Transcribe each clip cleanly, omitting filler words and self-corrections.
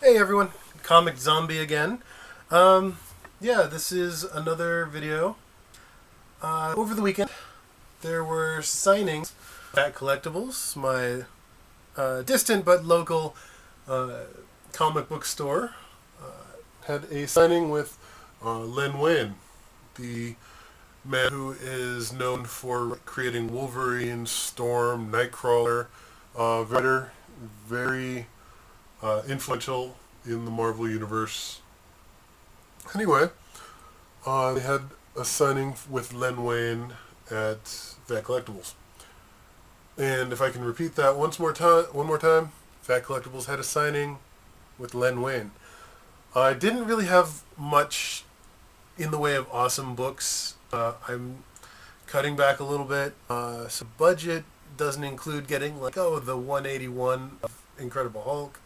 Hey everyone, Comic Zombie again. Um, yeah, this is another video. Over the weekend, there were signings. Phat Collectibles, my distant but local uh, comic book store, had a signing with Len Wein, the man who is known for creating Wolverine, Storm, Nightcrawler, writer, very influential in the Marvel Universe. Anyway, they had a signing with Len Wein at Phat Collectibles. And if I can repeat that one more time, Phat Collectibles had a signing with Len Wein. I didn't really have much in the way of awesome books. I'm cutting back a little bit. So budget doesn't include getting the 181 of Incredible Hulk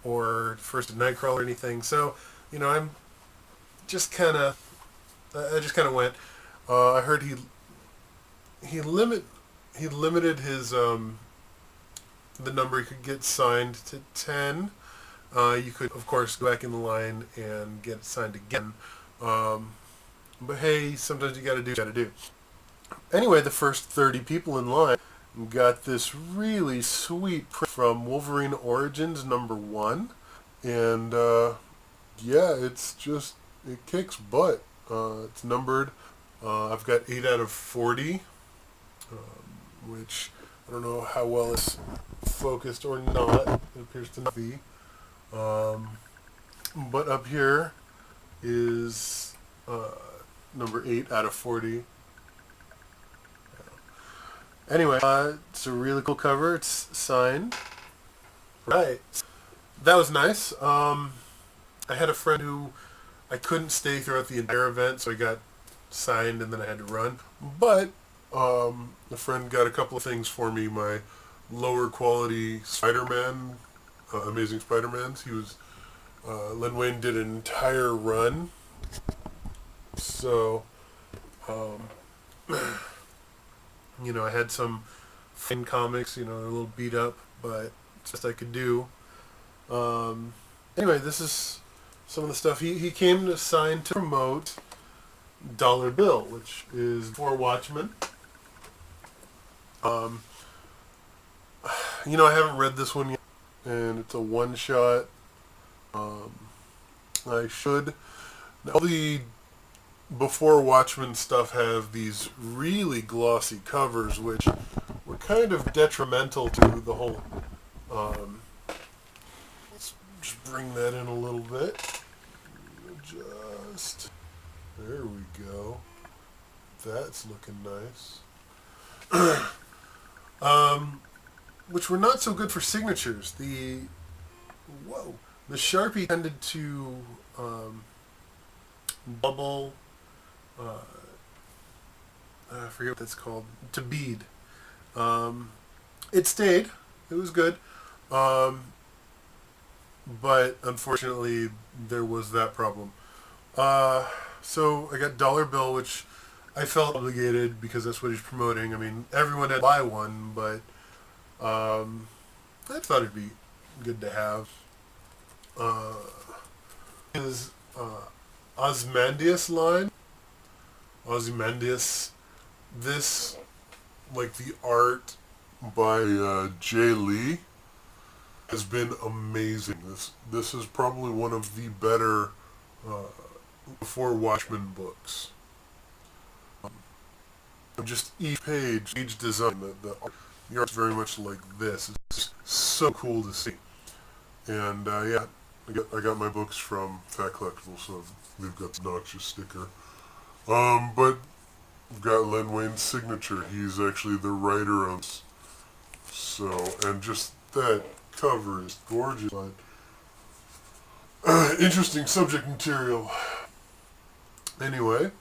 or First of Nightcrawler or anything. So, I'm just kind of I just kind of went. I heard he limit he limited his the number he could get signed to 10. You could of course go back in the line and get it signed again. But hey, sometimes you got to do what you got to do. Anyway, the first 30 people in line got this really sweet print from Wolverine Origins #1, and yeah, it kicks butt. It's numbered. I've got 8 out of 40, which I don't know how well it's focused or not. It appears to not be. But up here is number 8 out of 40. Anyway, it's a really cool cover. It's signed. Right. That was nice. I had a friend who I couldn't stay throughout the entire event, so I got signed and then I had to run. But a friend got a couple of things for me. My lower quality Spider-Man, Amazing Spider-Mans. Len Wein did an entire run. So, I had some fine comics, they're a little beat up, but it's best I could do. Anyway, this is some of the stuff. He came to sign to promote Dollar Bill, which is for Watchmen. I haven't read this one yet, and it's a one-shot. I should. All the before Watchmen stuff have these really glossy covers, which were kind of detrimental to the whole. Let's just bring that in a little bit. There we go. That's looking nice. Which were not so good for signatures. The Sharpie tended to bubble. I forget what that's called. To bead. It stayed. It was good. But unfortunately, there was that problem. So I got Dollar Bill, which I felt obligated because that's what he's promoting. I mean, everyone had to buy one, but I thought it'd be good to have. His Ozymandias line. Ozymandias. This, the art by Jay Lee, has been amazing. This is probably one of the better before Watchmen books. Just each page, each design, the art's very much like this. It's so cool to see. And yeah, I got my books from Phat Collectibles, so they've got the obnoxious sticker. But I've got Len Wein's signature. He's actually the writer on this. So, and just that cover is gorgeous. Interesting subject material. Anyway,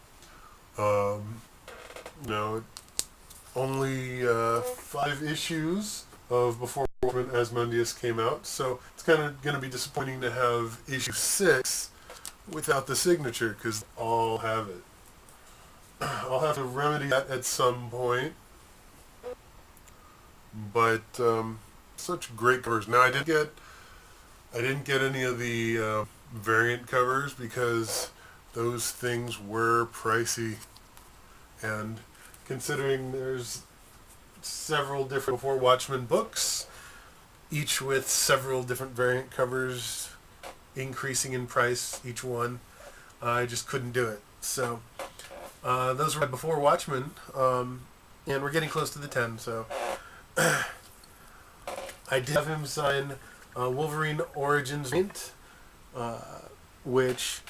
only 5 issues of Before Watchmen Ozymandias came out, so it's kind of going to be disappointing to have issue 6 without the signature, because I'll have it. I'll have to remedy that at some point. But such great covers. Now I did get I didn't get any of the variant covers because those things were pricey. And considering there's several different Before Watchmen books, each with several different variant covers increasing in price, each one, I just couldn't do it. So those were my Before Watchmen, and we're getting close to the 10, so I did have him sign Wolverine Origins Mint, which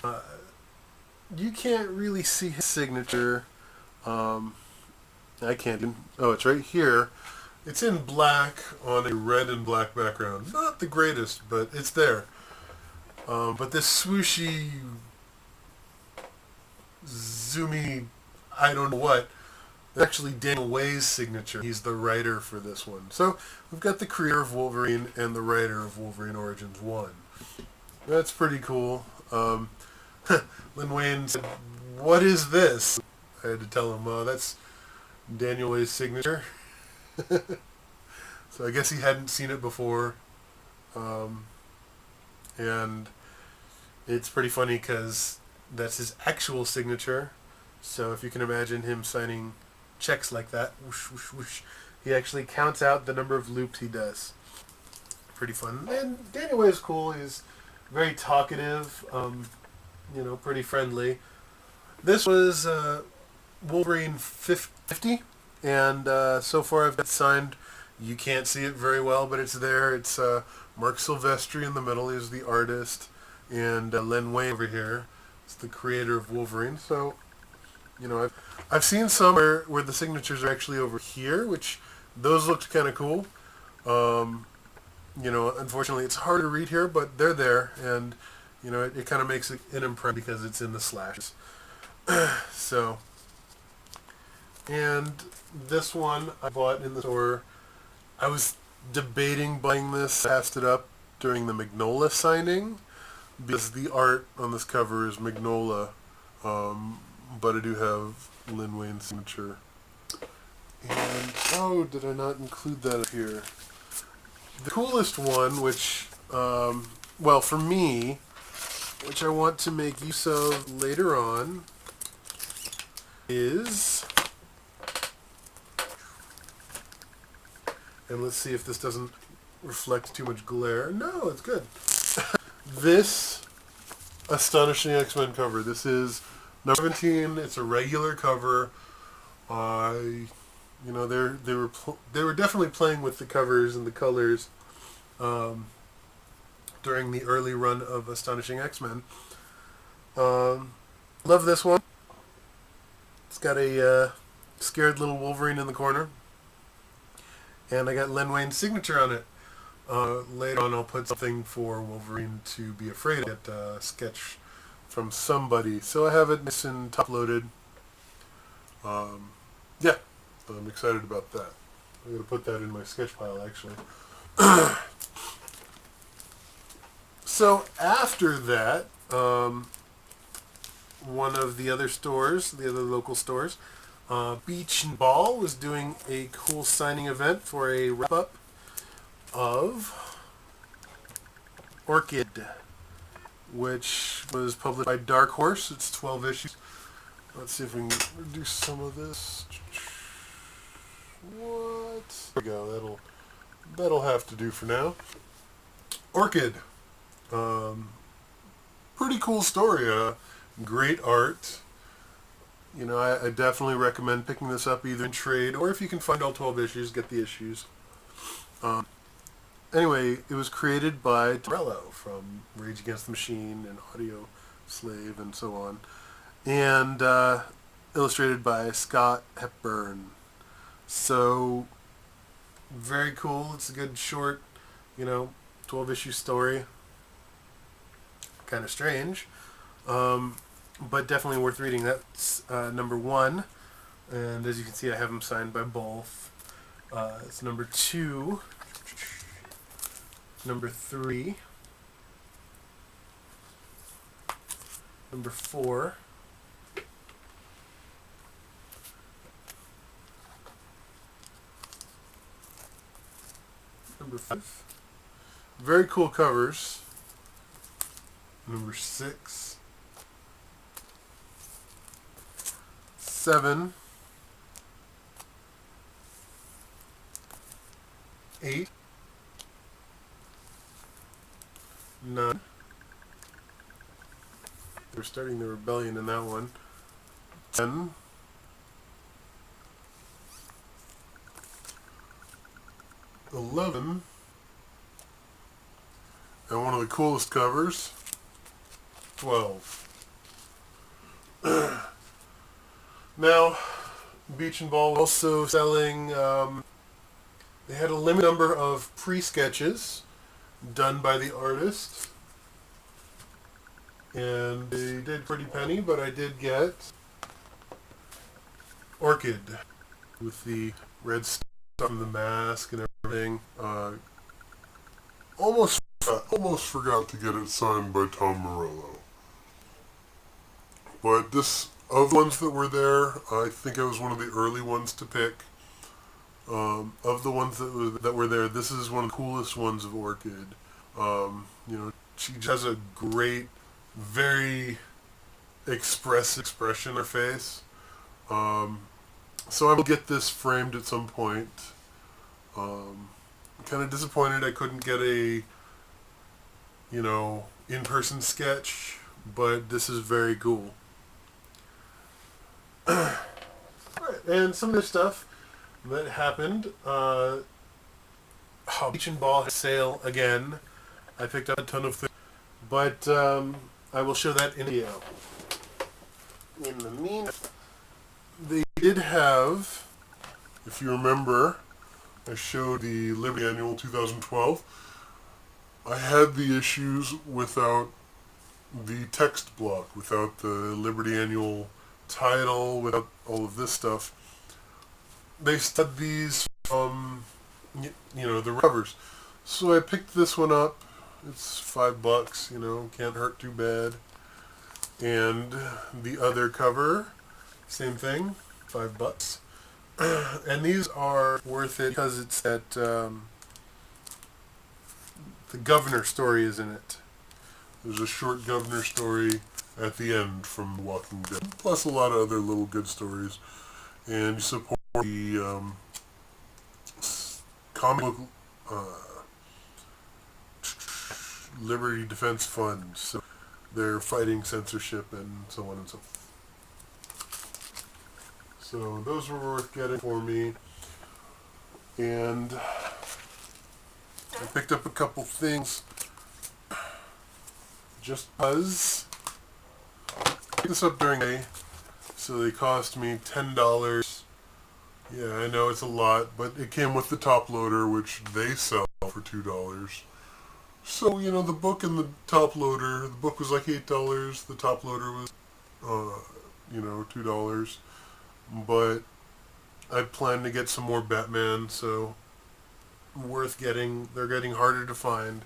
you can't really see his signature. I can't even... Oh, it's right here. It's in black on a red and black background. Not the greatest, but it's there. But this swooshy, zoomy, I don't know what, it's actually Daniel Way's signature. He's the writer for this one. So we've got the creator of Wolverine and the writer of Wolverine Origins 1. That's pretty cool. Len Wein said, "What is this?" I had to tell him, that's Daniel Way's signature. So I guess he hadn't seen it before. And it's pretty funny because that's his actual signature. So if you can imagine him signing checks like that, whoosh, whoosh, whoosh, he actually counts out the number of loops he does. Pretty fun. And Daniel Way is cool. He's very talkative, pretty friendly. This was Wolverine 50, and so far I've got it signed. You can't see it very well, but it's there. It's Mark Silvestri in the middle is the artist, and Len Wein over here is the creator of Wolverine. So, I've seen some where the signatures are actually over here, which those looked kind of cool. Unfortunately, it's hard to read here, but they're there, and it kind of makes it an impression because it's in the slashes. So, and this one I bought in the store. I was debating buying this. I passed it up during the Mignola signing because the art on this cover is Mignola, but I do have Len Wein's signature. And did I not include that up here? The coolest one, which, for me, which I want to make use of later on, is, and let's see if this doesn't reflect too much glare. No, it's good. This Astonishing X-Men cover. This is number 17. It's a regular cover. They were definitely playing with the covers and the colors during the early run of Astonishing X-Men. Love this one. It's got a scared little Wolverine in the corner. And I got Len Wein's signature on it. Later on I'll put something for Wolverine to be afraid of. Get a sketch from somebody. So I have it nice and top-loaded. Yeah, I'm excited about that. I'm going to put that in my sketch pile, actually. So after that, one of the other stores, the other local stores, Beach and Ball, was doing a cool signing event for a wrap-up of Orchid, which was published by Dark Horse. It's 12 issues. Let's see if we can reduce some of this. What? There we go. That'll have to do for now. Orchid. Pretty cool story. Great art. I definitely recommend picking this up either in trade or if you can find all 12 issues, get the issues. Anyway, it was created by Tom Morello from Rage Against the Machine and Audio Slave and so on. And illustrated by Scott Hepburn. So, very cool. It's a good short, 12-issue story. Kind of strange. But definitely worth reading. That's number 1. And as you can see, I have them signed by both. It's number 2. Number 3. Number 4. Number 5. Very cool covers. number 6, 7, 8, 9. We're starting the rebellion in that one. 10, 11, and one of the coolest covers, 12. Now, Beach and Ball was also selling, they had a limited number of pre-sketches done by the artist, and they did pretty penny, but I did get Orchid with the red stuff from the mask and everything. Almost forgot to get it signed by Tom Morello. But this, of the ones that were there, I think I was one of the early ones to pick. Of the ones that were there, this is one of the coolest ones of Orchid. She just has a great, very expressive expression on her face. So I will get this framed at some point. I'm kind of disappointed I couldn't get a, in-person sketch, but this is very cool. Alright, and some of the stuff that happened, Beach and Ball had a sale again. I picked up a ton of things, but I will show that in a video. In the meantime, they did have, if you remember, I showed the Liberty Annual 2012. I had the issues without the text block, without the Liberty Annual title, without all of this stuff. They stud these from, the covers. So I picked this one up. It's $5, can't hurt too bad. And the other cover, same thing, $5. And these are worth it because it's that the governor story is in it. There's a short governor story at the end from Walking Dead, plus a lot of other little good stories. And you support the comic book Liberty Defense Fund, so they're fighting censorship and so on and so forth. So those were worth getting for me. And I picked up a couple things just because. I picked this up during May, so they cost me $10. Yeah, I know it's a lot, but it came with the top loader, which they sell for $2. So, the book and the top loader, the book was like $8, the top loader was, $2. But I plan to get some more Batman, so worth getting. They're getting harder to find.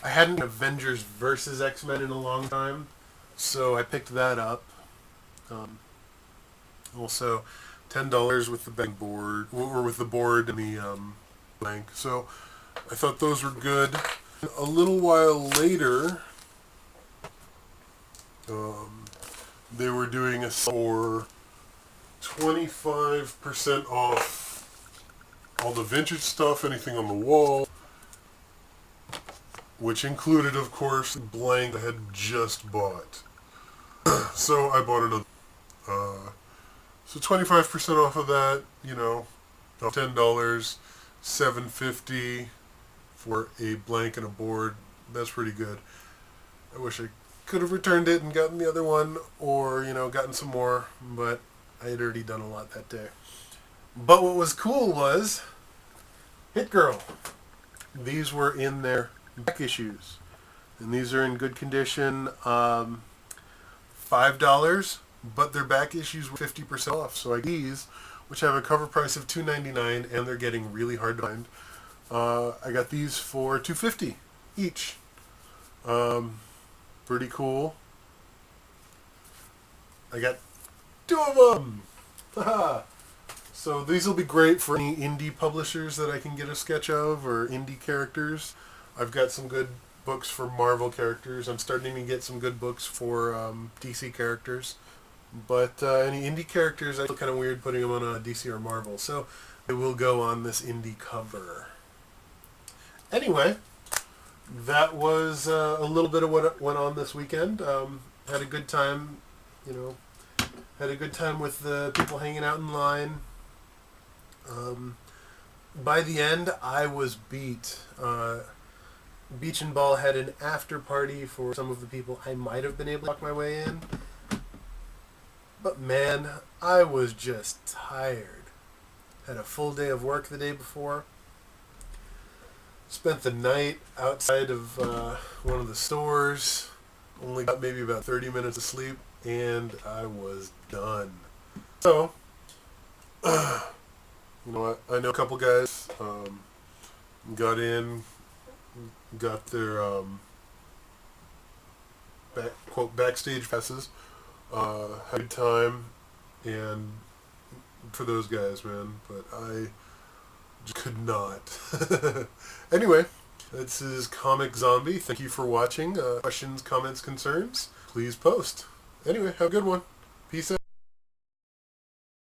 I hadn't Avengers versus X-Men in a long time, so I picked that up. Also, $10 with the bank board, or with the board and the blank. So I thought those were good. A little while later, they were doing a sale for 25% off all the vintage stuff, anything on the wall, which included, of course, the blank I had just bought. So I bought another. So 25% off of that, $10, $7.50 for a blank and a board. That's pretty good. I wish I could have returned it and gotten the other one, or, gotten some more, but I had already done a lot that day. But what was cool was Hit Girl. These were in their back issues, and these are in good condition. $5, but their back issues were 50% off. So I got these, which have a cover price of $2.99, and they're getting really hard to find. I got these for $2.50 each. Pretty cool. I got 2 of them. Haha. So these will be great for any indie publishers that I can get a sketch of, or indie characters. I've got some good books for Marvel characters. I'm starting to get some good books for DC characters. But any indie characters, I feel kind of weird putting them on a DC or Marvel. So they will go on this indie cover. Anyway, that was a little bit of what went on this weekend. Had a good time, had a good time with the people hanging out in line. By the end, I was beat. Beach and Ball had an after party for some of the people I might have been able to talk my way in. But man, I was just tired. Had a full day of work the day before. Spent the night outside of one of the stores. Only got maybe about 30 minutes of sleep, and I was done. So, you know what? I know a couple guys got in, got their backstage passes, had a good time, and for those guys, man. But I just could not. Anyway, this is Comic Zombie. Thank you for watching. Questions, comments, concerns, please post. Anyway, have a good one. Peace out.